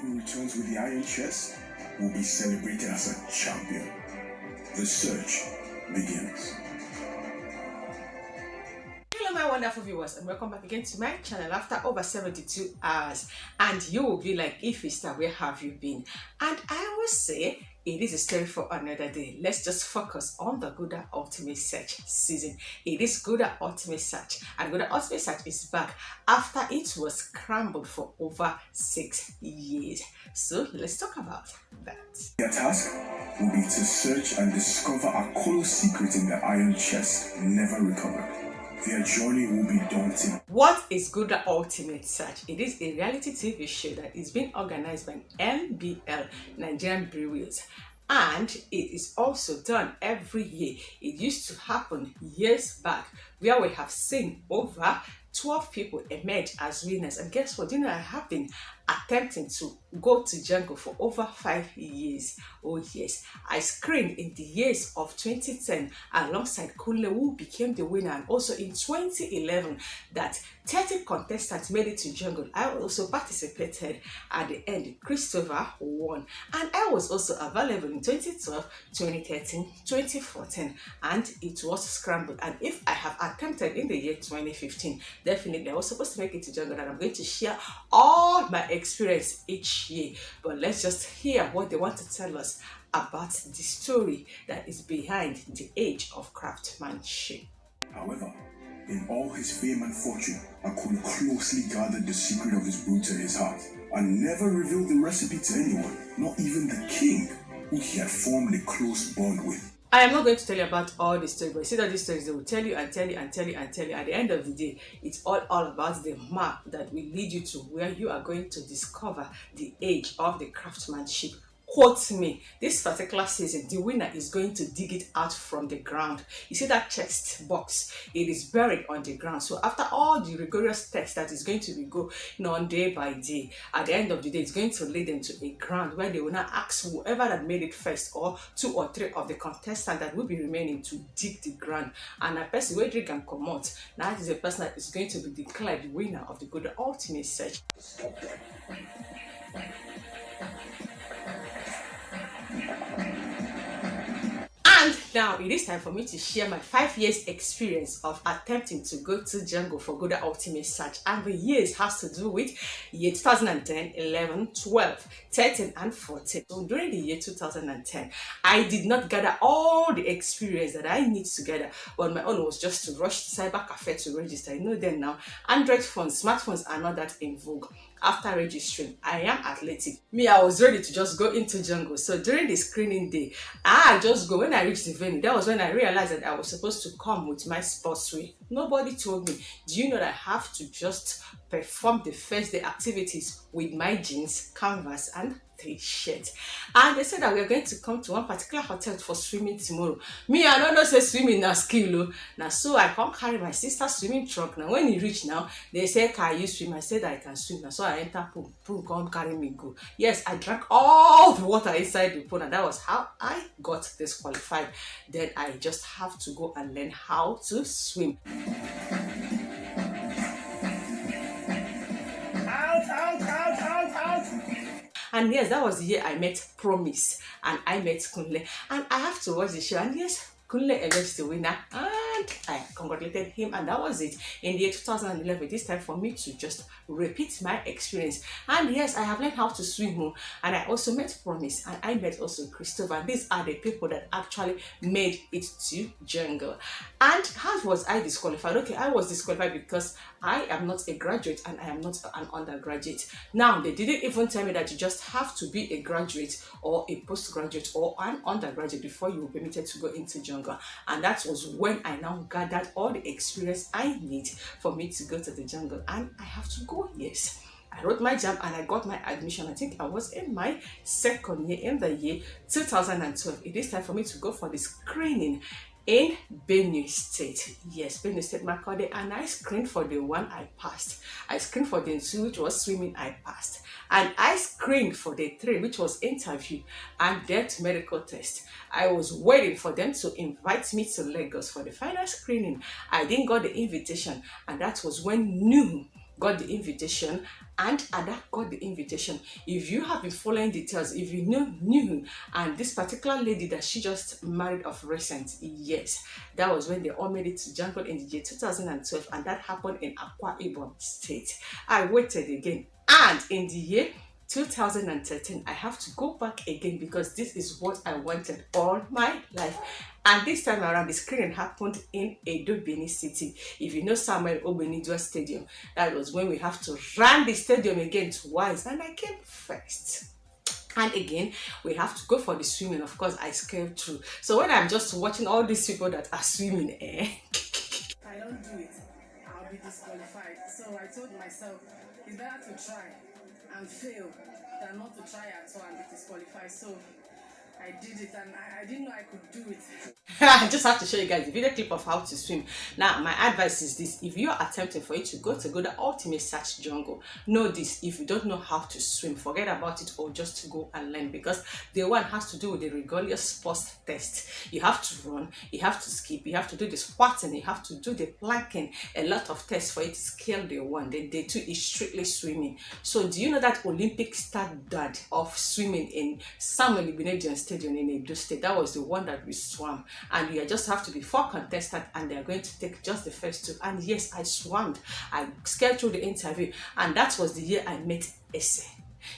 who returns with the iron chest will be celebrated as a champion. The search begins. Hello my wonderful viewers, and welcome back again to my channel after over 72 hours. And you will be like, Ifista, where have you been? And I will say it is a story for another day. Let's just focus on the Gulder Ultimate Search season. It is Gulder Ultimate Search, and Gulder Ultimate Search is back after it was scrambled for over 6 years. So let's talk about that. Their task will be to search and discover a close secret in the iron chest never recovered. Their journey will be daunting. What is Gulder Ultimate Search? It is a reality TV show that is being organized by NBL, Nigerian Breweries, and it is also done every year. It used to happen years back, where we have seen over 12 people emerge as winners. And guess what? You know, I have been attempting to go to jungle for over 5 years. Oh yes, I screened in the years of 2010 alongside Kunle, who became the winner, and also in 2011 that 30 contestants made it to jungle. I also participated. At the end, Christopher won, and I was also available in 2012, 2013, 2014, and it was scrambled. And if I have attempted in the year 2015, definitely I was supposed to make it to jungle, and I'm going to share all my experience each year. But let's just hear what they want to tell us about the story that is behind the age of craftsmanship. However, in all his fame and fortune, Akun closely guarded the secret of his roots in his heart and never revealed the recipe to anyone, not even the king, who he had formed a close bond with. I am not going to tell you about all the stories, but you see that these stories, they will tell you and tell you and tell you and tell you. At the end of the day, it's all about the map that will lead you to where you are going to discover the age of the craftsmanship. Quote me, this particular season, the winner is going to dig it out from the ground. You see that chest box? It is buried on the ground. So after all the rigorous tests that is going to be going on day by day, at the end of the day, it's going to lead them to a ground where they will now ask whoever that made it first, or 2 or 3 of the contestants that will be remaining, to dig the ground. And a person where they can come out, that is a person that is going to be declared the winner of the Gulder Ultimate Search. And now it is time for me to share my 5 years experience of attempting to go to jungle for Gulder Ultimate Search. And the years has to do with year 2010, 11, 12, 13 and 14. So during the year 2010, I did not gather all the experience that I need to gather, but my own was just to rush to cyber cafe to register. You know then now, Android phones, smartphones are not that in vogue. After registering, I am athletic. Me, I was ready to just go into jungle. So during the screening day, I just go. When I reached the venue, that was when I realized that I was supposed to come with my sportswear. Nobody told me. Do you know that I have to just perform the first day activities with my jeans, canvas, and 3-shirt? And they said that we are going to come to one particular hotel for swimming tomorrow. Me, I don't know say swimming na skill. Now so I come carry my sister's swimming trunk. Now when you reach now, they say, can you swim? I said I can swim. Now so I enter pool, come carry me go. Yes, I drank all the water inside the pool, and that was how I got disqualified. Then I just have to go and learn how to swim. And yes, that was the year I met Promise and I met Kunle, and I have to watch the show. And yes, Kunle emerged the winner, and I congratulated him, and that was it. In the year 2011, it is time for me to just repeat my experience. And yes, I have learned how to swim, and I also met Promise, and I met also Christopher. These are the people that actually made it to jungle. And how was I disqualified? Okay, I was disqualified because I am not a graduate and I am not an undergraduate. Now, they didn't even tell me that you just have to be a graduate or a postgraduate or an undergraduate before you were permitted to go into jungle. And that was when I now gathered all the experience I need for me to go to the jungle. And I have to go, yes. I wrote my JAMB and I got my admission. I think I was in my 2nd year in the year 2012. It is time for me to go for the screening in Benue State. Yes, Benue State Makode, and I screened for the 1, I passed. I screened for the 2, which was swimming, I passed. And I screened for the 3, which was interview and that medical test. I was waiting for them to invite me to Lagos for the final screening. I didn't get the invitation, and that was when noon got the invitation, and Ada got the invitation. If you have been following details, if you knew, and this particular lady that she just married of recent, yes, that was when they all made it to jungle in the year 2012, and that happened in Akwa Ibom State. I waited again, and in the year 2013, I have to go back again because this is what I wanted all my life. And this time around, the screening happened in Edo, Benin City. If you know Samuel Obenidua Stadium, that was when we have to run the stadium again twice, and I came first. And again, we have to go for the swimming. Of course, I scaled through. So when I'm just watching all these people that are swimming, if I don't do it, I'll be disqualified. So I told myself, it's better to try and fail than not to try at all and be disqualified. So I did it, and I didn't know I could do it. I just have to show you guys the video clip of how to swim. Now, my advice is this: if you are attempting for you to go the ultimate search jungle, know this: if you don't know how to swim, forget about it, or just to go and learn, because the one has to do with the rigorous sports test. You have to run, you have to skip, you have to do the squatting, you have to do the planking, a lot of tests for you to scale the one. Then day 2 is strictly swimming. So do you know that Olympic standard of swimming in Samuel Obenidua Stadium in Edo State? That was the one that we swam, and you just have to be 4 contestants, and they are going to take just the first 2. And yes, I swam. I scaled through the interview, and that was the year I met Ese.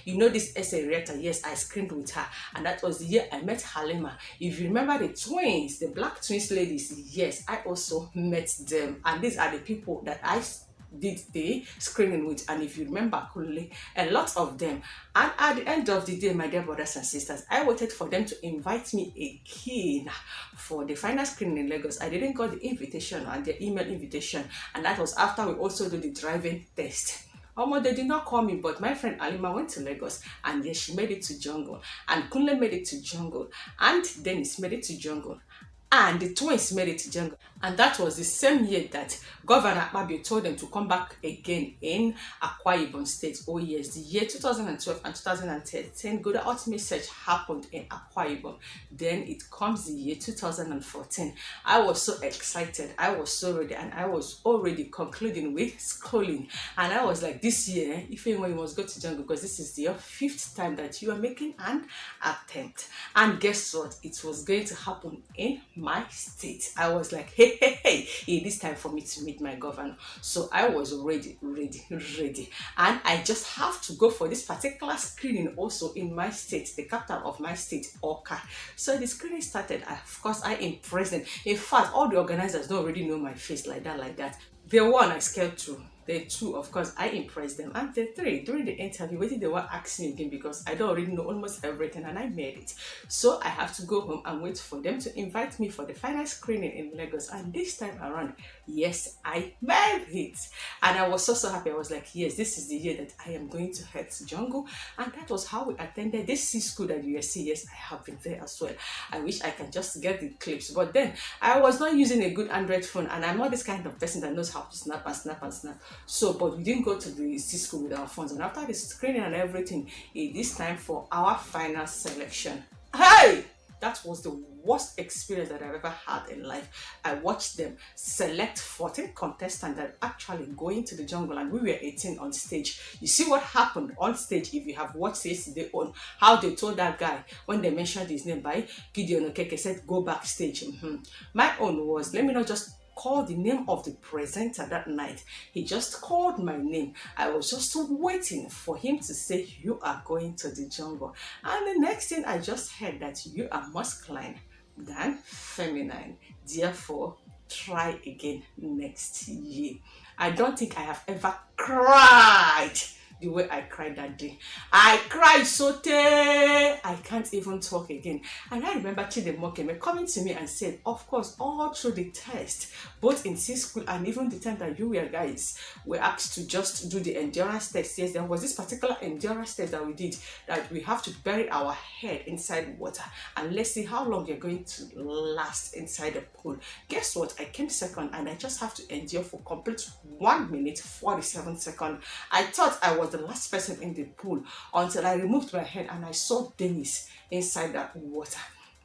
You know this essay writer, yes, I screened with her, and that was the year I met Halima. If you remember the twins, the black twins ladies, yes, I also met them, and these are the people that I did the screening with. And if you remember correctly, a lot of them. And at the end of the day, my dear brothers and sisters, I waited for them to invite me again for the final screening in Lagos. I didn't get the invitation and the email invitation, and that was after we also did the driving test. They did not call me, but my friend Alima went to Lagos, and yes, she made it to jungle, and Kunle made it to jungle, and Dennis made it to jungle, and the twins made it to jungle. And that was the same year that Governor Akpabio told them to come back again in Akwa Ibom State. Oh yes, the year 2012 and 2013, Gulder Ultimate Search happened in Akwa Ibom. Then it comes the year 2014. I was so excited, I was so ready, and I was already concluding with schooling. And I was like, this year, if anyone, you must go to jungle, because this is your 5th time that you are making an attempt. And guess what? It was going to happen in my state. I was like, hey, it is time for me to meet my governor. So I was ready, and I just have to go for this particular screening also in my state, the capital of my state, Oka. So the screening started. Of course, I impressed them. In fact, all the organizers don't already know my face like that. The 1 I scaled through. The 2, of course, I impressed them. And the 3, during the interview, waiting, they were asking me again because I don't already know almost everything, and I made it. So I have to go home and wait for them to invite me for the final screening in Lagos. And this time around, yes, I made it. And I was so happy. I was like, yes, this is the year that I am going to head to jungle. And that was how we attended this C school that you see. Yes, I have been there as well. I wish I can just get the clips. But then I was not using a good Android phone, and I'm not this kind of person that knows how to snap. So, but we didn't go to the C school with our phones. And after the screening and everything, it is time for our final selection. Hey! That was the worst experience that I've ever had in life. I watched them select 14 contestants that actually going to the jungle, and we were 18 on stage. You see what happened on stage if you have watched yesterday on how they told that guy when they mentioned his name by Gideon Okeke, said go backstage. My own was, let me not just call the name of the presenter that night. He just called my name. I was just waiting for him to say, you are going to the jungle. And the next thing I just heard that you are masculine than feminine. Therefore, try again next year. I don't think I have ever cried the way I cried that day. I cried so I can't even talk again. And I remember Chidemokeme coming to me and said, of course, all through the test, both in C school and even the time that you were guys were asked to just do the endurance test. Yes, there was this particular endurance test that we did, that we have to bury our head inside water and let's see how long you're going to last inside the pool. Guess what? I came second, and I just have to endure for complete 1 minute 47 seconds. I thought I was the last person in the pool until I removed my head and I saw Dennis inside that water.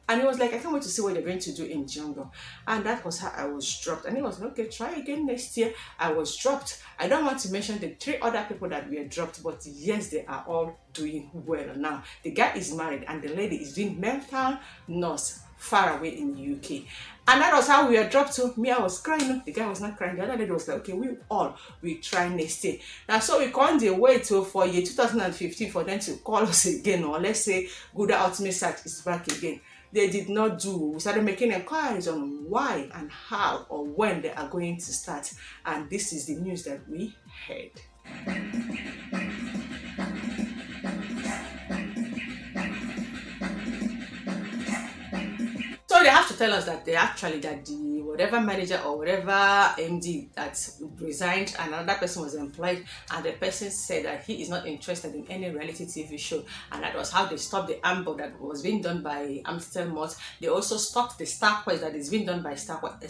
And he was like, I can't wait to see what they're going to do in jungle. And that was how I was dropped. And he was like, okay, try again next year. I was dropped. I don't want to mention the 3 other people that were dropped, but yes, they are all doing well now. The guy is married and the lady is doing mental nurse far away in the UK. And that was how we were dropped to. Me, I was crying. The guy was not crying. The other lady was like, okay, we try next year. Now, so we can't wait till for year 2015 for them to call us again, or let's say Gulder Ultimate Search is back again. They did not do. We started making inquiries on why and how or when they are going to start. And this is the news that we heard. So they have to tell us that the whatever manager or whatever MD that resigned and another person was employed, and the person said that he is not interested in any reality TV show, and that was how they stopped the amber that was being done by Amstel Mott. They also stopped the Star Quest that is being done by Star. In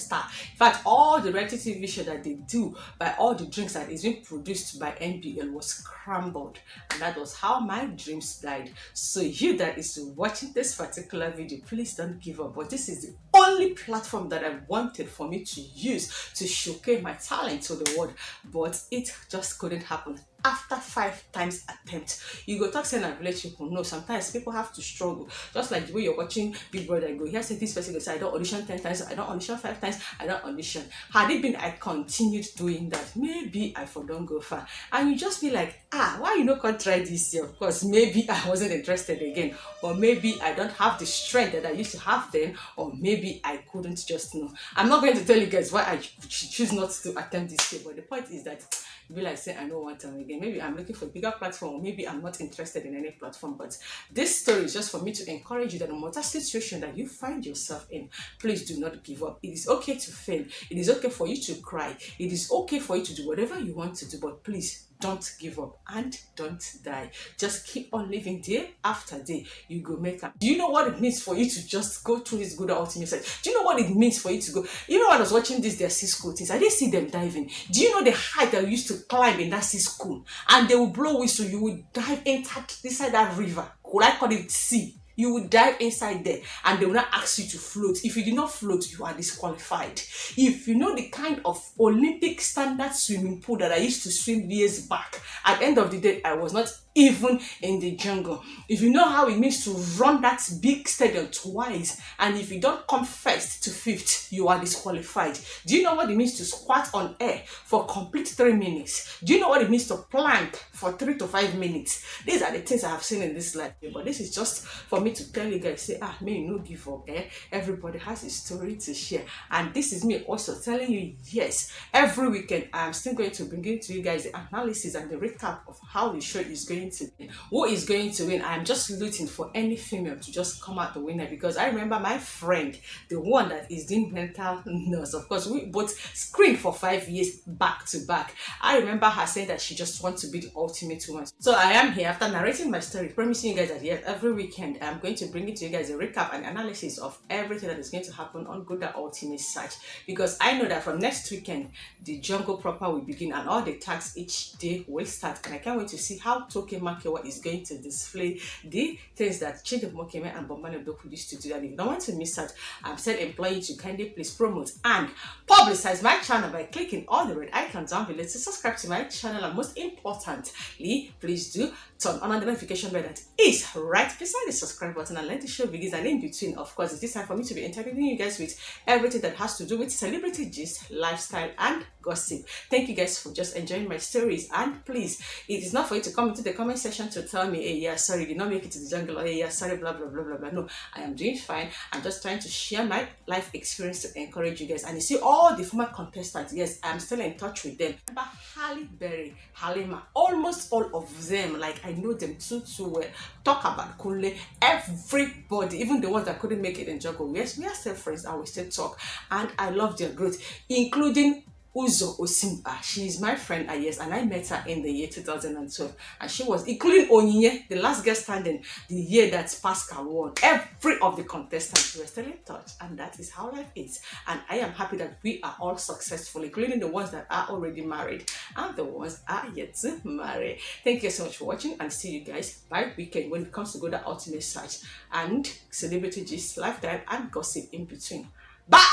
fact, all the reality TV show that they do by all the drinks that is being produced by NBL was scrambled, and that was how my dreams died. So you that is watching this particular video, please don't give up. But this is the only platform that I wanted for me to use to showcase my talent to the world, but it just couldn't happen. After 5 times attempt, you go talk saying I village people. No, sometimes people have to struggle. Just like the way you're watching Big Brother, go here say this person go say I don't audition 10 times, I don't audition 5 times, I don't audition. Had it been I continued doing that, maybe I for don't go far. And you just be like, why you not can't try this year? Of course, maybe I wasn't interested again, or maybe I don't have the strength that I used to have then, or maybe I couldn't just know. I'm not going to tell you guys why I choose not to attempt this year, but the point is that be like say I don't want them again. Maybe I'm looking for a bigger platform, or maybe I'm not interested in any platform. But this story is just for me to encourage you that no matter situation that you find yourself in, please do not give up. It is okay to fail. It is okay for you to cry. It is okay for you to do whatever you want to do, but please don't give up and don't die. Just keep on living day after day. You go make up. Do you know what it means for you to just go through this Gulder Ultimate Search? Do you know what it means for you to go? You know, when I was watching this, their Cisco things, I didn't see them diving. Do you know the height that we used to climb in that Cisco? And they will blow whistle, you will dive inside that river. Could I call it sea? You will dive inside there and they will not ask you to float. If you did not float, you are disqualified. If you know the kind of Olympic standard swimming pool that I used to swim years back, at the end of the day, I was not even in the jungle. If you know how it means to run that big stadium twice, and if you don't come first to 5th, you are disqualified. Do you know what it means to squat on air for complete 3 minutes? Do you know what it means to plank for 3 to 5 minutes? These are the things I have seen in this life, but this is just for me to tell you guys, say, may you no give up, everybody has a story to share. And this is me also telling you, yes, every weekend I'm still going to bring in to you guys the analysis and the recap of how the show is going to win. Who is going to win? I'm just looking for any female to just come out the winner, because I remember my friend, the one that is doing mental nurse. Of course, we both screened for 5 years back to back. I remember her saying that she just wants to be the ultimate woman. So I am here after narrating my story, promising you guys that yes, every weekend I'm going to bring it to you guys a recap and analysis of everything that is going to happen on Gulder Ultimate Search, because I know that from next weekend the jungle proper will begin and all the tags each day will start, and I can't wait to see how Toke Makewa is going to display the things that Chidem Mokeme and Bombane Doku used to do. And if you don't want to miss out, I'm still imploring you to kindly please promote and publicize my channel by clicking on the red icon down below to subscribe to my channel, and most importantly, please do turn on the notification bell that is right beside the subscribe button, and let the show begin. And in between, of course, it's this time for me to be entertaining you guys with everything that has to do with celebrity gist, lifestyle, and gossip. Thank you guys for just enjoying my stories, and please, it is not for you to come into the comment section to tell me, hey, yeah, sorry, did not make it to the jungle, or hey, yeah, sorry, blah, blah, blah, blah, blah. No, I am doing fine. I'm just trying to share my life experience to encourage you guys. And you see all the former contestants, yes, I'm still in touch with them. Remember Halle Berry, Halima, almost all of them, like I know them too well. Talk about Kunle, everybody, even the ones that couldn't make it in jungle, yes, we are still friends and we still talk, and I love their growth, including Uzo Osimba. She is my friend, yes, and I met her in the year 2012. And she was, including Onyinye, the last girl standing, the year that Pascal won. Every of the contestants were still in touch, and that is how life is. And I am happy that we are all successful, including the ones that are already married and the ones that are yet to marry. Thank you so much for watching, and see you guys by weekend when it comes to Gulder Ultimate Search and celebrity gist, lifestyle, and gossip in between. Bye!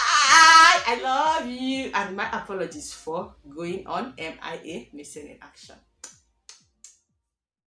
I love you, and my apologies for going on MIA, missing in action.